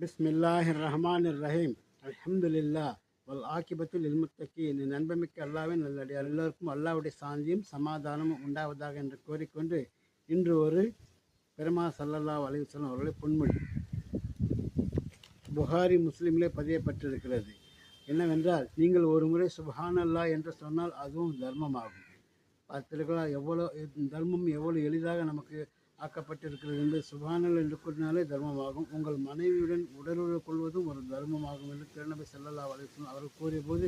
பிஸ்மில்லாஹிர் ரஹ்மானிர் ரஹீம். அல்ஹம்துலில்லா வல் ஆக்கிபத்துல் இல்முத்தகீன். நண்பமிக்க அல்லாவின் நல்லடியார் எல்லோருக்கும் அல்லாவுடைய சாந்தியும் சமாதானமும் உண்டாவதாக என்று கோரிக்கொண்டு இன்று ஒரு பெருமா ஸல்லல்லாஹு அலைஹி வஸல்லம் அவர்களை பொன்மொழி புகாரி முஸ்லிமிலே பதியப்பட்டிருக்கிறது. என்னவென்றால், நீங்கள் ஒரு முறை சுப்ஹானல்லாஹ் என்று சொன்னால் அதுவும் தர்மமாகும். பார்த்திருக்கலாம் எவ்வளோ தர்மம் எவ்வளோ எளிதாக நமக்கு ஆக்கப்பட்டிருக்கிறது என்று. சுப்ஹானல்லாஹ் என்று கூறினாலே தர்மமாகும். உங்கள் மனைவியுடன் உடலுறவு கொள்வதும் ஒரு தர்மமாகும் என்று திருநபி ஸல்லல்லாஹு அலைஹி வஸல்லம் அவர்கள் கூறிய போது,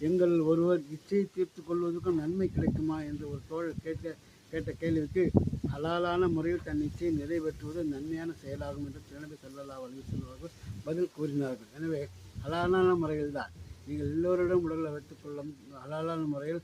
எங்கள் ஒருவர் இச்சையை தீர்த்து கொள்வதற்கும் நன்மை கிடைக்குமா என்று ஒரு தோழர் கேட்ட கேள்விக்கு, ஹலாலான முறையில் தன் இச்சையை நிறைவேற்றுவது நன்மையான செயலாகும் என்று திருநபி ஸல்லல்லாஹு அலைஹி வஸல்லம் அவர்கள் பதில் கூறினார்கள். எனவே ஹலாலான முறையில் தான் நீங்கள் எல்லோரிடம் உடலை வைத்துக்கொள்ளும் ஹலாலான முறையில்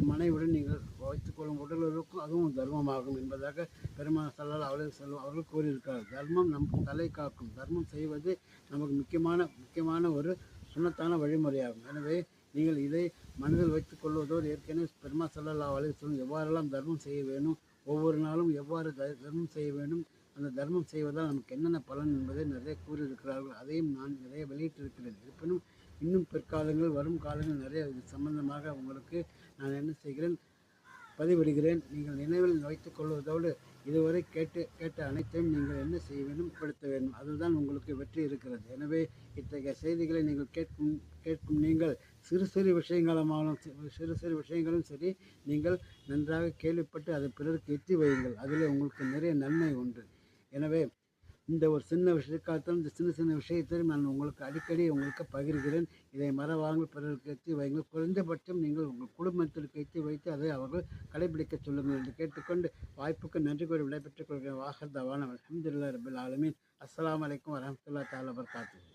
மனைவியுடன் நீங்கள் வைத்துக்கொள்ளும் உடலுறவுக்கும் அதுவும் தர்மமாகும் என்பதாக பெருமானார் ஸல்லல்லாஹு அலைஹி வஸல்லம் அவர்கள் கூறியிருக்கிறார். தர்மம் நம் தலை காக்கும். தர்மம் செய்வது நமக்கு முக்கியமான ஒரு சுன்னத்தான வழிமுறையாகும். எனவே நீங்கள் இதை மனதில் வைத்துக் கொள்வதோடு, ஏற்கனவே பெருமானார் ஸல்லல்லாஹு அலைஹி வஸல்லம் எவ்வாறெல்லாம் தர்மம் செய்ய வேணும், ஒவ்வொரு நாளும் எவ்வாறு தர்மம் செய்ய வேண்டும், அந்த தர்மம் செய்வதால் நமக்கு என்னென்ன பலன் என்பதை நிறைய கூறியிருக்கிறார்கள். அதையும் நான் நிறைய வெளியிட்டிருக்கிறேன். இருப்பினும் இன்னும் பிற்காலங்கள் வரும் காலங்கள் நிறைய இது சம்பந்தமாக உங்களுக்கு நான் என்ன செய்கிறேன், பதிவிடுகிறேன். நீங்கள் நினைவில் வைத்துக் கொள்வதோடு இதுவரை கேட்ட அனைத்தையும் நீங்கள் என்ன செய்ய வேண்டும், படுத்த வேண்டும். அதுதான் உங்களுக்கு வெற்றி இருக்கிறது. எனவே இத்தகைய செய்திகளை நீங்கள் கேட்கும் நீங்கள் சிறு சிறு விஷயங்களும் சரி, நீங்கள் நன்றாக கேள்விப்பட்டு அதை பிறருக்கு எத்தி வையுங்கள். அதில் உங்களுக்கு நிறைய நன்மை உண்டு. எனவே இந்த ஒரு சின்ன விஷயக்காகத்தான், இந்த சின்ன விஷயத்தையும் நான் அடிக்கடி உங்களுக்கு பகிர்கிறேன். இதை மறவாமல் பிறருக்கு எத்தி வையுங்கள். குறைந்தபட்சம் நீங்கள் உங்கள் குடும்பத்திற்கு எத்தி வைத்து அதை அவர்கள் கடைபிடிக்க சொல்லுங்கள் என்று கேட்டுக்கொண்டு வாய்ப்புக்கு நன்றி கூறி விடைபெற்றுக் கொள்கிறேன். வாஹர் தவானா அல்ஹம்துலில்லாஹி ரப்பில் ஆலமீன். அஸ்ஸலாமு அலைக்கும் வரஹ்மத்துல்லாஹி தஆலா வபரகாத்துஹு.